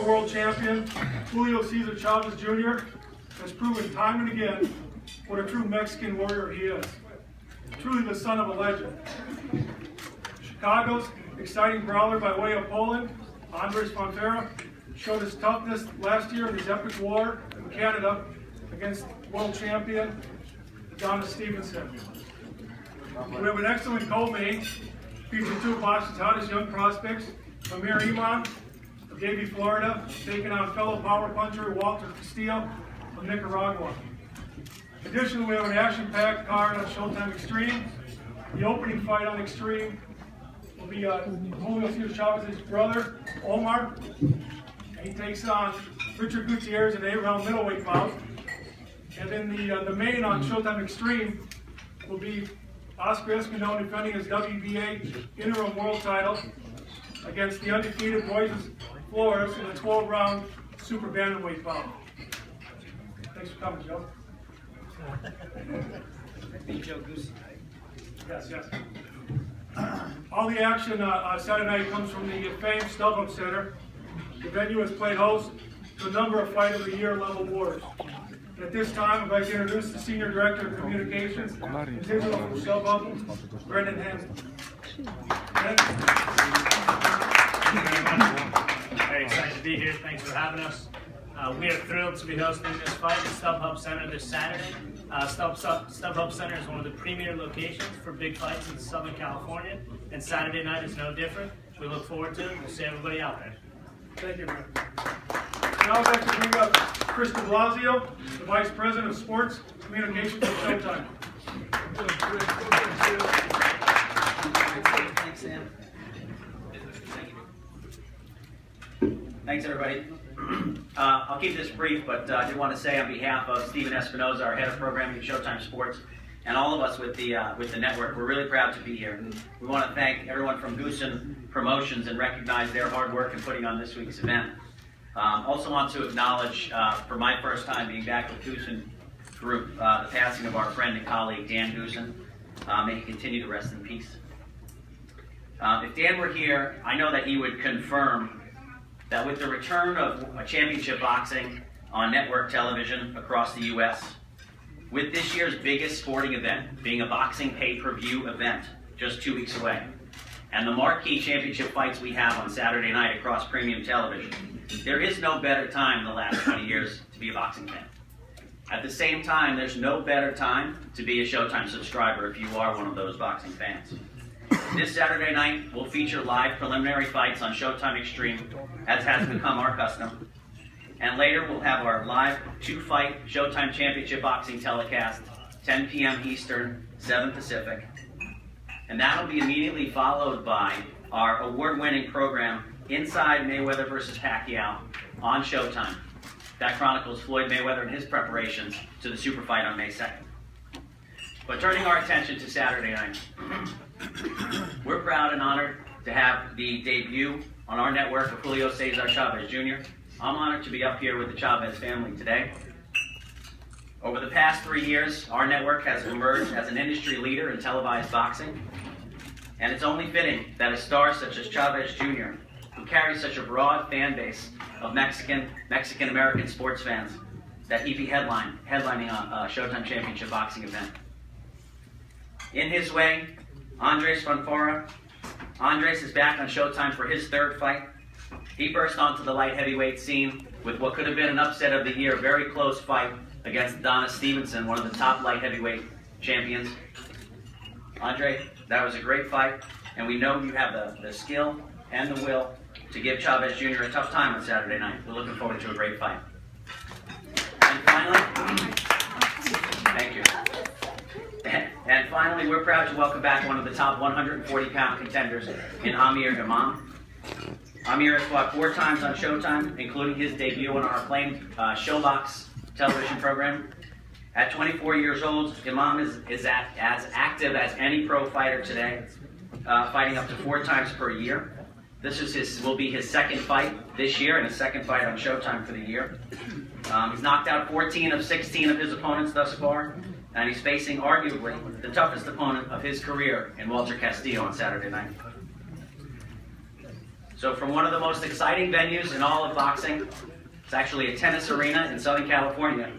world champion, Julio Cesar Chavez Jr. has proven time and again what a true Mexican warrior he is. Truly the son of a legend. Chicago's exciting brawler by way of Poland, Andrezj Fonfara, showed his toughness last year in his epic war in Canada against world champion Adonis Stevenson. We have an excellent co-main featuring two of boxing's hottest young prospects, Haymon of Davie, Florida, taking on fellow power puncher Walter Castillo of Nicaragua. Additionally, we have an action-packed card on Showtime Extreme. The opening fight on Extreme will be Julio Cesar Chavez's brother, Omar. And he takes on Richard Gutierrez in an 8-round middleweight bout. And then the main on Showtime Extreme will be Oscar Escandón defending his WBA interim world title against the undefeated Moises Flores in a 12-round super bantamweight bout. Thanks for coming, Joe. Joe Goose. Yes, yes. All the action Saturday night comes from the famed StubHub Center. The venue has played host to a number of Fight of the Year level awards. At this time, I'd like to introduce the Senior Director of Communications and Digital from StubHub, Brendan Hammond. Very excited to be here. Thanks for having us. We are thrilled to be hosting this fight at StubHub Center this Saturday. StubHub Center is one of the premier locations for big fights in Southern California, and Saturday night is no different. We look forward to it. We'll see everybody out there. Thank you, Brendan. Now I'd like to bring up Chris de Blasio, the Vice President of Sports Communications at Showtime. Thanks, Sam. Thanks, everybody. I'll keep this brief, but I do want to say on behalf of Steven Espinoza, our head of programming at Showtime Sports, and all of us with the network, we're really proud to be here. And we want to thank everyone from Goosen Promotions and recognize their hard work in putting on this week's event. Also want to acknowledge, for my first time being back with Goosen Group, the passing of our friend and colleague Dan Goosen. May he continue to rest in peace. If Dan were here, I know that he would confirm that with the return of championship boxing on network television across the U.S., with this year's biggest sporting event being a boxing pay-per-view event just 2 weeks away, and the marquee championship fights we have on Saturday night across premium television, there is no better time in the last 20 years to be a boxing fan. At the same time, there's no better time to be a Showtime subscriber if you are one of those boxing fans. This Saturday night, we'll feature live preliminary fights on Showtime Extreme, as has become our custom. And later, we'll have our live 2-fight Showtime Championship Boxing telecast, 10 p.m. Eastern, 7 Pacific. And that'll be immediately followed by our award-winning program, Inside Mayweather vs. Pacquiao, on Showtime. That chronicles Floyd Mayweather and his preparations to the super fight on May 2nd. But turning our attention to Saturday night, we're proud and honored to have the debut on our network of Julio Cesar Chavez Jr. I'm honored to be up here with the Chavez family today. Over the past 3 years, our network has emerged as an industry leader in televised boxing, and it's only fitting that a star such as Chavez Jr., who carries such a broad fan base of Mexican-American sports fans, that he be headlining a Showtime Championship boxing event. In his way, Andrezj Fonfara. Andrezj is back on Showtime for his 3rd fight. He burst onto the light heavyweight scene with what could have been an upset of the year, a very close fight against Adonis Stevenson, one of the top light heavyweight champions. Andrezj, that was a great fight, and we know you have the skill and the will to give Chavez Jr. a tough time on Saturday night. We're looking forward to a great fight. And finally, thank you. And finally, we're proud to welcome back one of the top 140-pound contenders in Haymon. Amir has fought 4 times on Showtime, including his debut on our acclaimed Showbox television program. At 24 years old, Imam is as active as any pro fighter today, fighting up to 4 times per year. This will be his 2nd fight this year and his 2nd fight on Showtime for the year. He's knocked out 14 of 16 of his opponents thus far, and he's facing arguably the toughest opponent of his career in Walter Castillo on Saturday night. So from one of the most exciting venues in all of boxing, it's actually a tennis arena in Southern California.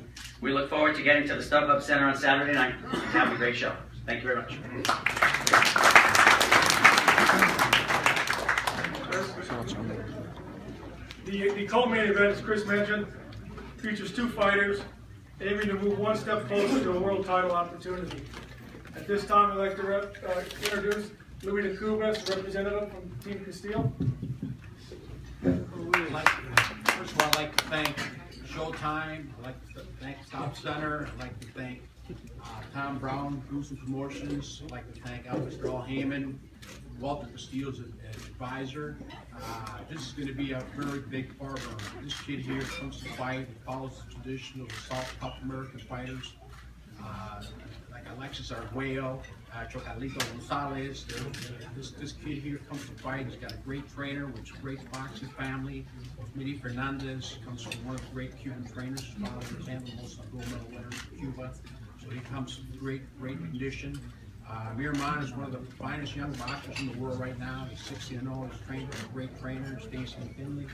We look forward to getting to the StubHub Center on Saturday night and having a great show. Thank you very much. The co-main event, as Chris mentioned, features two fighters aiming to move one step closer to a world title opportunity. At this time, I'd like to introduce Louis de Cubas, representative from Team Castile. First of all, I'd like to thank Showtime, I'd like to thank StubHub Center, I'd like to thank Tom Brown, Goose and Promotions, I'd like to thank Mr. Haymon, Walter Castillo's advisor. This is going to be a very big part of this kid here comes to fight, follows the tradition of the South Cup American fighters, like Alexis Arguello, Chocalito Gonzalez. This kid here comes to fight. He's got a great trainer, which is a great boxing family. Midi Fernandez comes from one of the great Cuban trainers. His father was most of the gold medal winners in Cuba. So he comes in great condition. Miramon is one of the finest young boxers in the world right now. He's 60-0. He's trained with a great trainer, Stacy McKinley.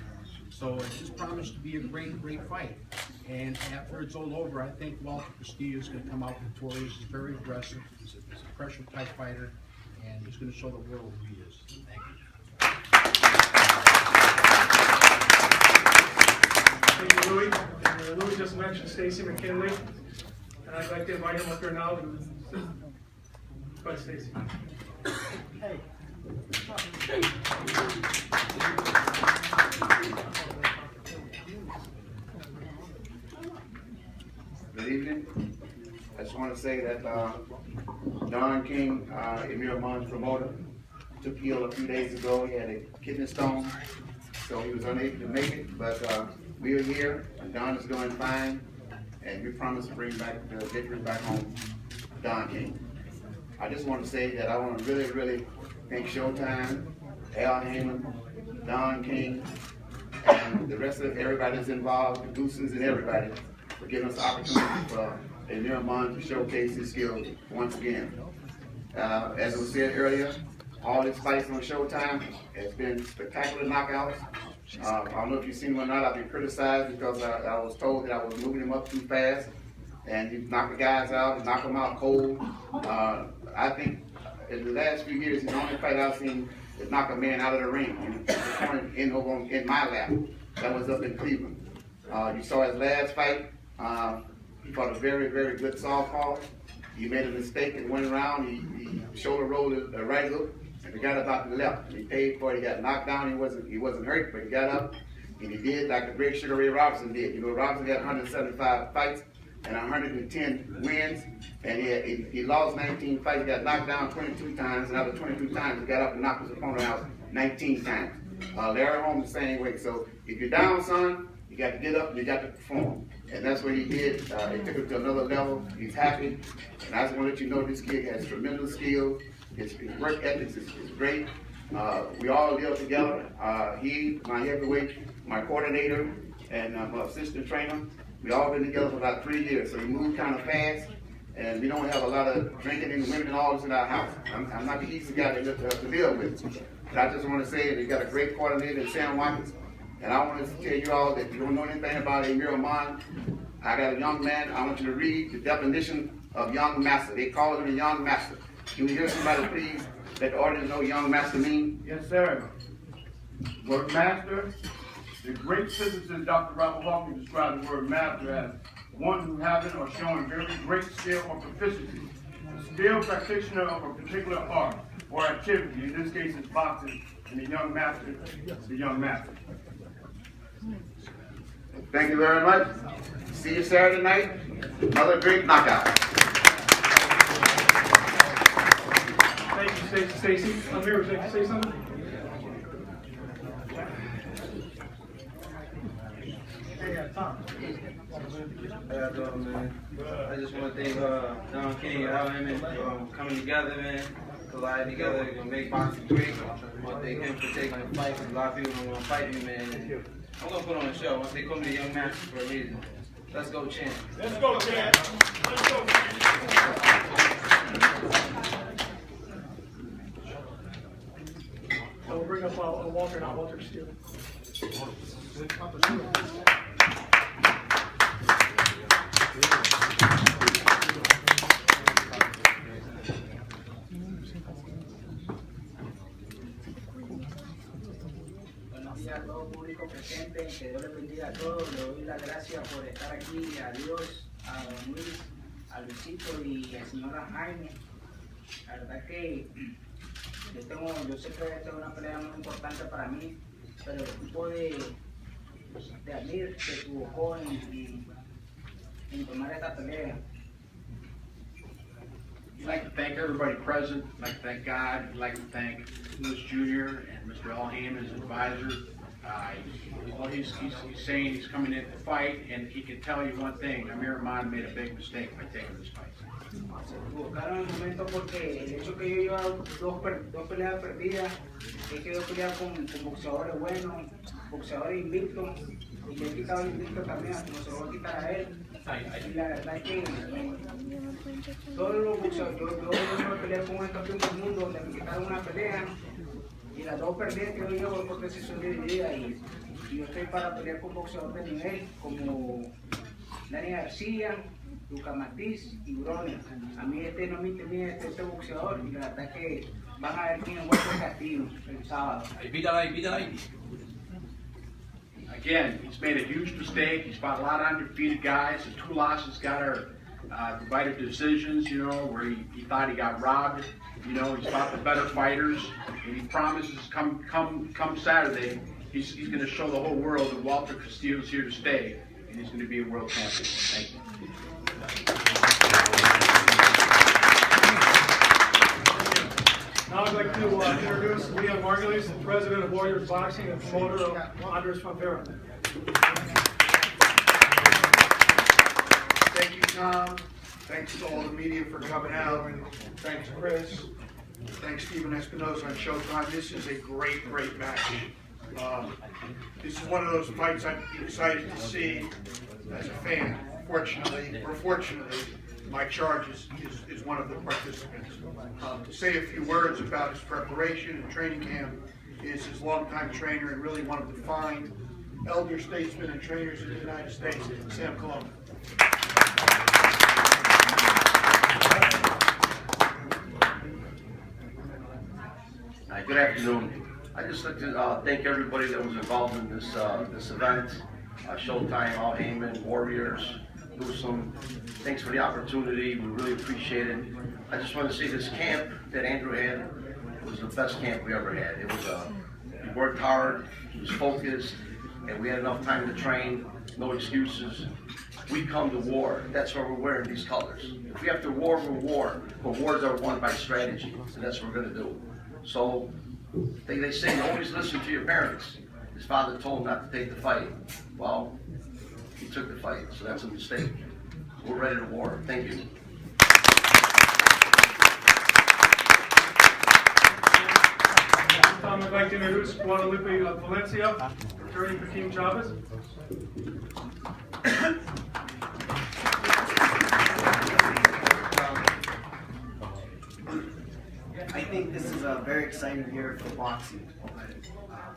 So it just promised to be a great fight. And after it's all over, I think Walter Castillo is going to come out victorious. He's very aggressive. He's a pressure type fighter, and he's going to show the world who he is. Thank you. Thank you, Louis. Louis just mentioned Stacy McKinley, and I'd like to invite him up here now. Go ahead, Stacy. Hey. Good evening. I just want to say that Don King, Miramon promoter, took ill a few days ago. He had a kidney stone, so he was unable to make it. But we are here, and Don is doing fine, and we promise to bring back the victory back home, Don King. I just want to say that I want to really thank Showtime, Al Haymon, Don King, and the rest of everybody that's involved, the Goosens and everybody, for giving us the opportunity for Miramon to showcase his skills once again. As was said earlier, all these fights on Showtime has been spectacular knockouts. I don't know if you've seen them or not. I've been criticized because I was told that I was moving him up too fast, and he knocked the guys out, and knocked them out cold. I think in the last few years, the only fight I've seen is knock a man out of the ring in my lap. That was up in Cleveland. You saw his last fight. He fought a very good southpaw. He made a mistake and went around. He shoulder rolled a right hook and forgot about the left. He paid for it. He got knocked down. He wasn't hurt, but he got up and he did like the great Sugar Ray Robinson did. You know, Robinson had 175 fights and 110 wins, and he lost 19 fights. He got knocked down 22 times, and out of 22 times, he got up and knocked his opponent out 19 times. Larry Holmes the same way. So if you're down, son, you got to get up and you got to perform. And that's what he did. He took it to another level. He's happy. And I just want to let you know this kid has tremendous skill. His work ethics is great. We all live together. He, my heavyweight, my coordinator, and my assistant trainer. We all been together for about 3 years. So he moved kind of fast. And we don't have a lot of drinking and women and all this in our house. I'm not the easy guy to deal with. But I just want to say that he got a great coordinator in Sam Watkins. And I want to tell you all that if you don't know anything about Miramon, I got a young man. I want you to read the definition of young master. They call him a young master. Can we hear somebody please let the audience know young master mean? Yes, sir. Word master, the great physicist Dr. Robert Hopkins described the word master as one who having or showing very great skill or proficiency, a skilled practitioner of a particular art or activity. In this case, it's boxing, and the young master is the young master. Thank you very much. See you Saturday night. Another great knockout. Thank you, Stacy. Amir, would you like to say something? Tom. How y'all doing, man? I just want to thank Don King and Al Haymon for coming together, man. Collide together, gonna make boxing great. I want to thank him for taking the fight, because a lot of people don't want to fight me, man. And I'm gonna put on a show. Once they call me the young master for a reason. Let's go, champ. Let's go, champ. Let's go. So we'll bring bring up Walter now, Walter Steele. Buenos días a todo público presente, que Dios les bendiga a todos, le doy las gracias por estar aquí, a Dios, a Don Luis, a Luisito y al señor Haymon. La verdad que yo sé que esta es una pelea muy importante para mí, pero el equipo de Amir se equivocó en tomar esta pelea. I'd like to thank everybody present. I'd like to thank God. I'd like to thank Lewis Jr. and Mr. Haymon, his advisor. He's saying he's coming in to fight, and he can tell you one thing: Amir Ahmad made a big mistake by taking this fight. Se equivocaron en el momento porque el hecho que yo llevaba dos peleas perdidas, he querido pelear con boxeadores buenos, boxeadores invictos, y le he quitado el invicto también, como se lo voy a quitar a él. Y la verdad es que todos los boxeadores, yo voy a pelear con un campeón del mundo donde me quitaron una pelea, y las dos perdidas que yo llevo por decisión dividida, y yo estoy para pelear con boxeadores de nivel como Dani García, Lucas Matiz y Brony. A mí no me intimida este boxeador, y la verdad es que van a ver quién es Walter Castillo el sábado. Again, he's made a huge mistake. He's fought a lot of undefeated guys. The two losses got our divided decisions, you know, where he thought he got robbed. You know, he's fought the better fighters, and he promises come Saturday, he's going to show the whole world that Walter Castillo's here to stay, and he's going to be a world champion. Thank you. Now I'd like to introduce Leon Margulies, the president of Warriors Boxing and promoter of Andrezj Fonfara. Thank you, Tom. Thanks to all the media for coming out. Thanks, Chris. Thanks, Steven Espinoza on Showtime. This is a great, great match. This is one of those fights I'm excited to see as a fan. Fortunately, or fortunately, Mike Charge is one of the participants. To say a few words about his preparation and training camp is his longtime trainer and really one of the fine elder statesmen and trainers in the United States, Sam Colon. Hi, good afternoon. I'd just like to thank everybody that was involved in this event. Showtime, Al Haymon, Warriors, Newsom. Thanks for the opportunity. We really appreciate it. I just want to say this camp that Andrew had was the best camp we ever had. It was he worked hard, he was focused, and we had enough time to train. No excuses. We come to war. That's why we're wearing these colors. If we have to war, we'll war. But wars are won by strategy, and that's what we're going to do. So they say always listen to your parents. His father told him not to take the fight. Well, he took the fight, so that's a mistake. We're ready to war. Thank you. I'd like to introduce Guadalupe Valencia, attorney for Team Chavez. I think this is a very exciting year for boxing.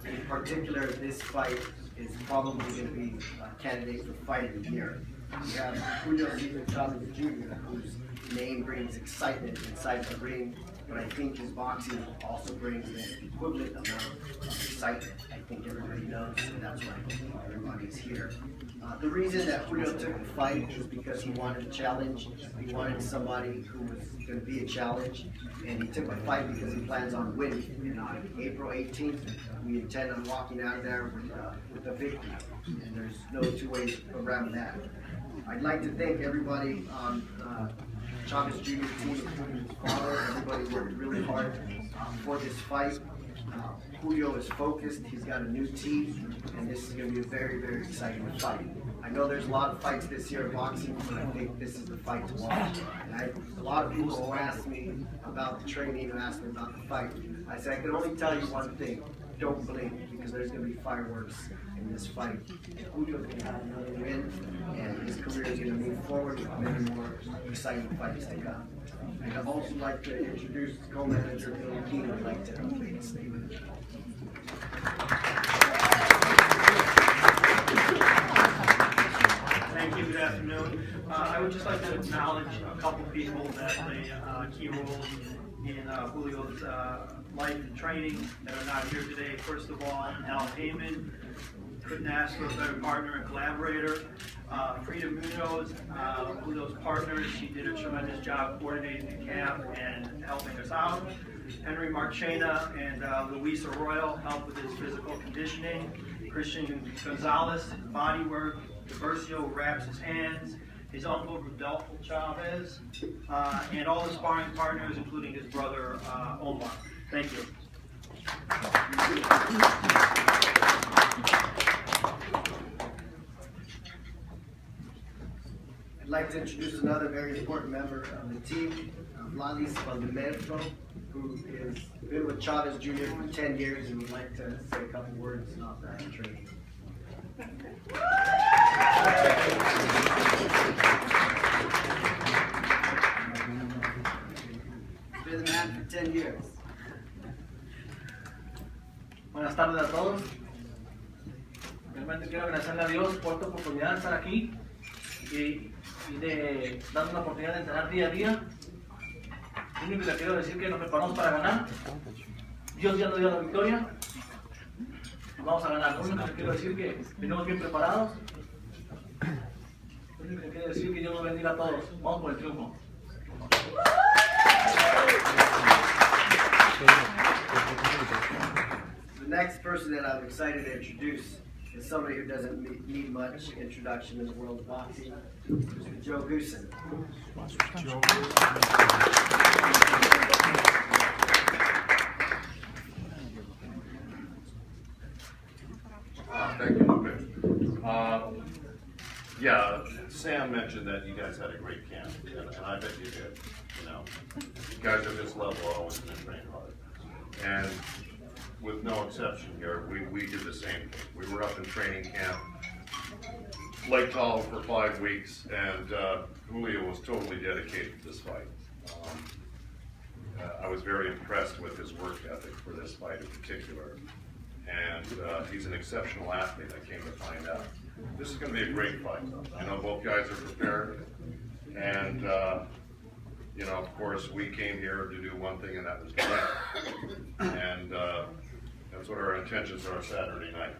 In particular, this fight is probably going to be a candidate for fight of the year. We have Julio Cesar Chavez Jr, whose name brings excitement inside the ring, but I think his boxing also brings the equivalent amount of excitement. I think everybody knows, and that's why everybody's here. The reason that Julio took the fight was because he wanted a challenge. He wanted somebody who was going to be a challenge, and he took the fight because he plans on winning. And on April 18th, we intend on walking out of there with a victory, and there's no two ways around that. I'd like to thank everybody on Chavez Jr. team, including his father. Everybody worked really hard for this fight. Julio is focused, he's got a new team, and this is going to be a very, very exciting fight. I know there's a lot of fights this year in boxing, but I think this is the fight to watch. And a lot of people will ask me about the training and ask me about the fight. I said I can only tell you one thing: don't blink, because there's going to be fireworks in this fight. Julio's going to have another win, and his career is going to move forward with many more exciting fights to come. I'd also like to introduce co-manager Billy Keene. I'd like to update Steven. would just like to acknowledge a couple people that play a key role in Julio's life and training that are not here today. First of all, Haymon, couldn't ask for a better partner and collaborator. Frida Munoz, Julio's partner, she did a tremendous job coordinating the camp and helping us out. Henry Marchena and Luis Arroyo helped with his physical conditioning. Christian Gonzalez, body work. Diversio wraps his hands. His uncle Rodolfo Chavez, and all his sparring partners, including his brother Omar. Thank you. I'd like to introduce another very important member of the team, Vladis Valdimerto, who has been with Chavez Jr. for 10 years and would like to say a couple words about that training. Been the man for 10 years. Buenas tardes a todos. Realmente quiero agradecerle a Dios por esta oportunidad de estar aquí y de darnos la oportunidad de entrenar día a día. Lo único que le quiero decir es que nos preparamos para ganar. Dios ya nos dio la victoria. Vamos a ganar. Lo único que quiero decir es que venimos bien preparados. Lo único que quiero decir es que Dios nos bendiga a todos. Vamos por el triunfo. The next person that I'm excited to introduce is somebody who doesn't need much introduction in the world of boxing, Mr. Joe Goosen. Thank you, Lupe. Yeah, Sam mentioned that you guys had a great camp, and I bet you did. You know, you guys at this level are always been trained hard, and with no exception here, we did the same thing. We were up in training camp, Lake Tahoe for 5 weeks, and Julio was totally dedicated to this fight. I was very impressed with his work ethic for this fight in particular. And he's an exceptional athlete, I came to find out. This is going to be a great fight. I know both guys are prepared, and you know, of course, we came here to do one thing, and that was to win. And that's what our intentions are Saturday night.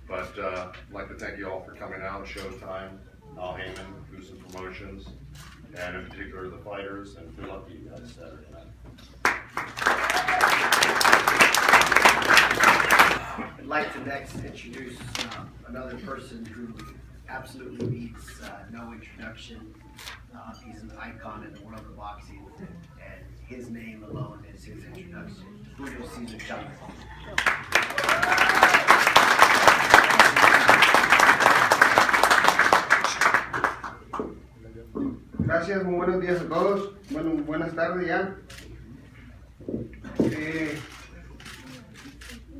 But I'd like to thank you all for coming out, Showtime, Haymon, Goosen Promotions, and in particular the fighters, and good luck to you guys Saturday night. I'd like to next introduce another person who absolutely needs no introduction. He's an icon in the world of boxing, and his name alone is his introduction. Julio Cesar Chavez. Gracias, muy buenos días a todos. Bueno, buenas tardes ya.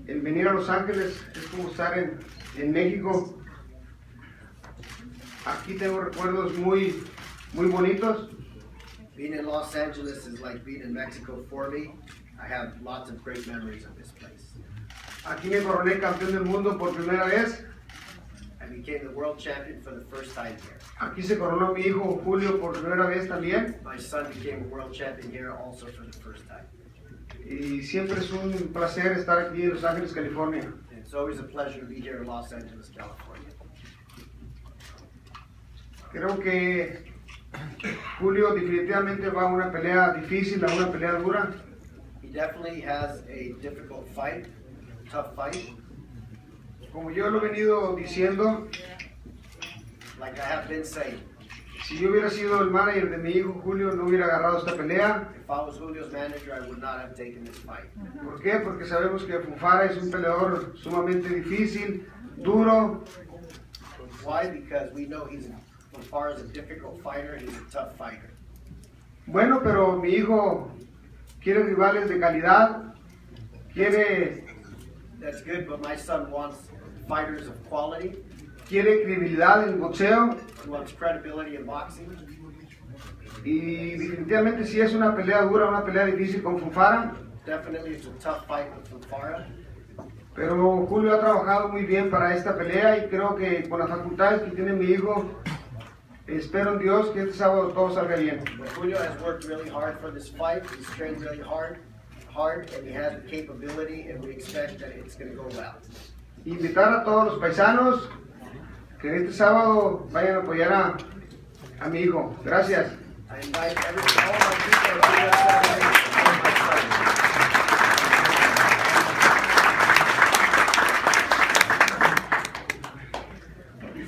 El venir a Los Ángeles es como estar en México. Aquí tengo recuerdos muy bonitos. Being in Los Angeles is like being in Mexico for me. I have lots of great memories of this place. Aquí me coroné campeón del mundo por primera vez. I became the world champion for the first time here. Aquí se coronó mi hijo Julio por primera vez también. My son became a world champion here also for the first time. Y siempre es un placer estar aquí en Los Ángeles, California. It's always a pleasure to be here in Los Angeles, California. Creo que Julio definitivamente va a una pelea difícil, a una pelea dura. He definitely has a difficult fight, tough fight. Como yo lo he venido diciendo, like I have been saying, si yo hubiera sido el manager de mi hijo Julio, no hubiera agarrado esta pelea. If I was Julio's manager, I would not have taken this fight. ¿Por qué? Porque sabemos que Fonfara es un peleador sumamente difícil, duro. Why? Because we know Fonfara is a difficult fighter, he's a tough fighter. Bueno, pero mi hijo quiere rivales de calidad, quiere... That's good, but my son wants fighters of quality. Quiere credibilidad en el boxeo. He wants credibility in boxing. Y definitivamente si es una pelea dura, una pelea difícil con Fonfara. Definitely it's a tough fight with Fonfara. Pero Julio ha trabajado muy bien para esta pelea y creo que con las facultades que tiene mi hijo Espero en Dios que este sábado todo salga bien. Julio has worked really hard for this fight. He's trained really hard, and he has the capability, and we expect that it's going to go well. Invitar a todos los paisanos que este sábado vayan a apoyar a mi hijo. Gracias. I invite all my people to be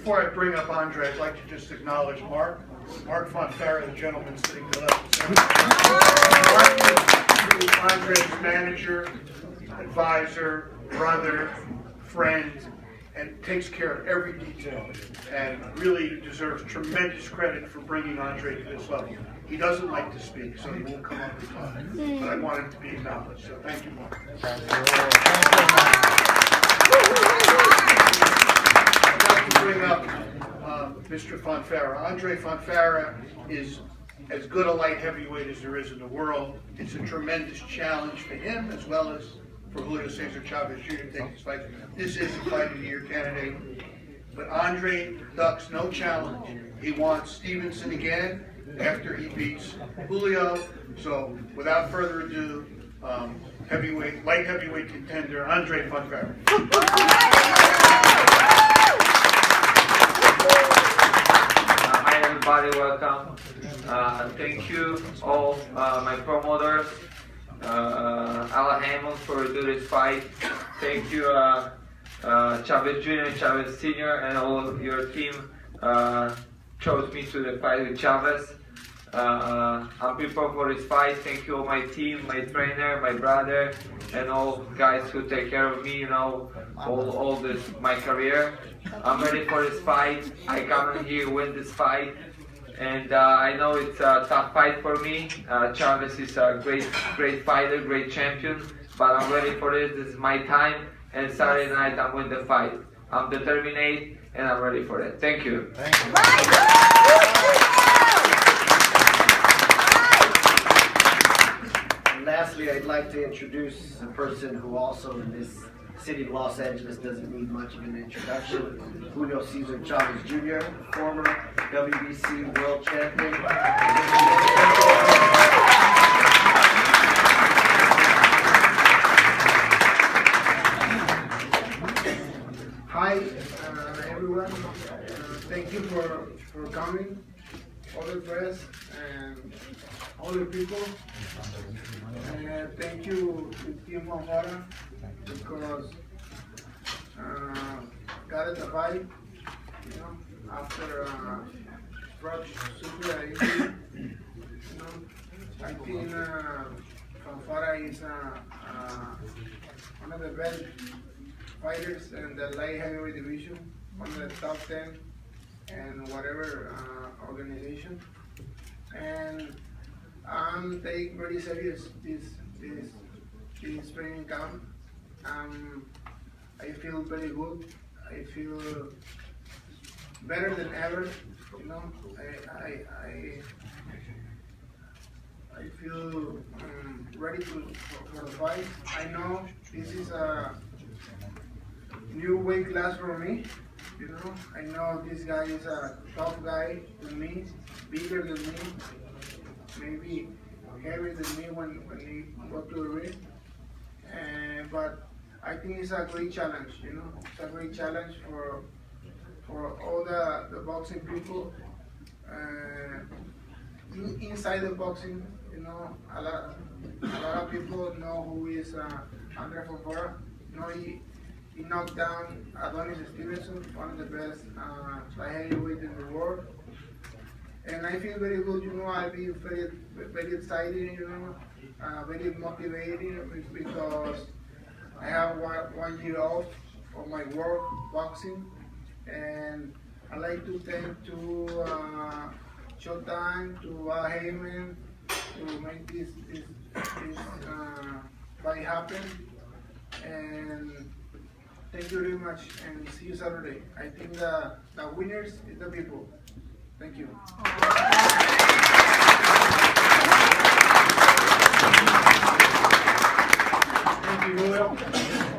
Before I bring up Andre, I'd like to just acknowledge Mark Fonfara, the gentleman sitting to the left. Mark is Andre's manager, advisor, brother, friend, and takes care of every detail, and really deserves tremendous credit for bringing Andre to this level. He doesn't like to speak, so he won't come up and talk, but I want him to be acknowledged, so thank you, Mark. Bring up Mr. Fonfara. Andrezj Fonfara is as good a light heavyweight as there is in the world. It's a tremendous challenge for him as well as for Julio Cesar Chavez Jr. to take this fight. This is a fight of the year candidate. But Andre ducks no challenge. He wants Stevenson again after he beats Julio. So without further ado, light heavyweight contender Andrezj Fonfara. Hi everybody, welcome. Thank you all my promoters, Haymon for doing this fight. Thank you Chavez Jr., Chavez Sr, and all of your team chose me to the fight with Chavez. I'm prepared for this fight. Thank you all my team, my trainer, my brother, and all guys who take care of me, you know, all this my career. I'm ready for this fight. I come in here win this fight, and I know it's a tough fight for me. Chavez is a great fighter, great champion, but I'm ready for this. This is my time, and Saturday night I'm win the fight. I'm determined, and I'm ready for it. Thank you. Thank you. Lastly, I'd like to introduce a person who also in this city of Los Angeles doesn't need much of an introduction. Julio Cesar Chavez Jr., former WBC world champion. Hi, everyone. Thank you for coming, all the press and all the people. Thank you to Team Fonfara because got it the fight, you know, after super injury. You know, I think Fonfara is one of the best fighters in the light heavyweight division, one of the top 10 and whatever organization. And I'm taking very serious this training camp. I feel very good. I feel better than ever. You know, I feel ready for the fight. I know this is a new weight class for me. You know, I know this guy is a tough guy than me, bigger than me, maybe heavier than me when he go to the ring. But I think it's a great challenge. You know, it's a great challenge for all the boxing people. Inside the boxing, you know, a lot of people know who is Andrezj Fonfara. You know, he knocked down Adonis Stevenson, one of the best light heavyweight in the world. And I feel very good, you know, I feel very excited, you know, very motivated because I have 1 year off of my work boxing. And I'd like to thank to Showtime, to Haymon, to make this fight happen. And thank you very much, and see you Saturday. I think the winners is the people. Thank you. Thank you, Julio.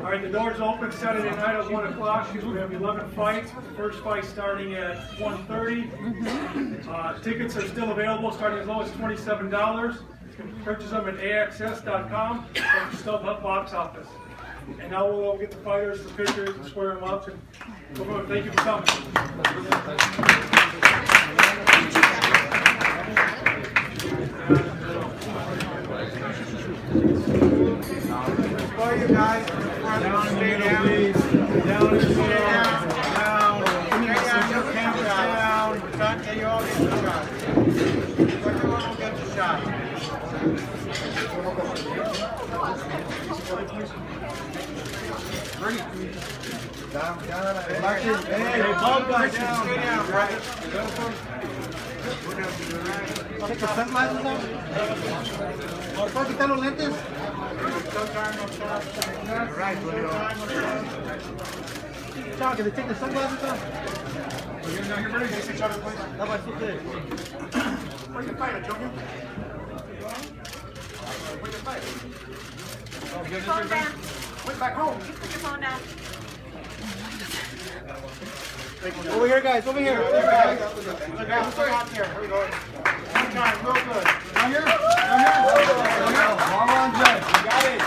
All right, the doors open Saturday night at 1 o'clock. We have 11 fights. The first fight starting at 1:30. Tickets are still available, starting as low as $27. You can purchase them at AXS.com or the StubHub box office. And now we'll get the fighters, the pictures, and square them up. And thank you for coming. For you guys, stay down. Down. Can you all get the shot? Everyone will get the shot. Down. Hey, ball guys down. Stay down, right? Take the sunglasses off. ¿Puedo quitar los lentes? Right, Julio. John, can they take the sunglasses off? You're ready to face each other, please. How about foot there? Where's your fighter, Junior? Where's your fighter? Put your phone down. Went back home. You put your phone down. Over here, guys. Over here. Look out here. Here we go. One time, real good. Down here. Down here. Down here. All on, Judge. You got it.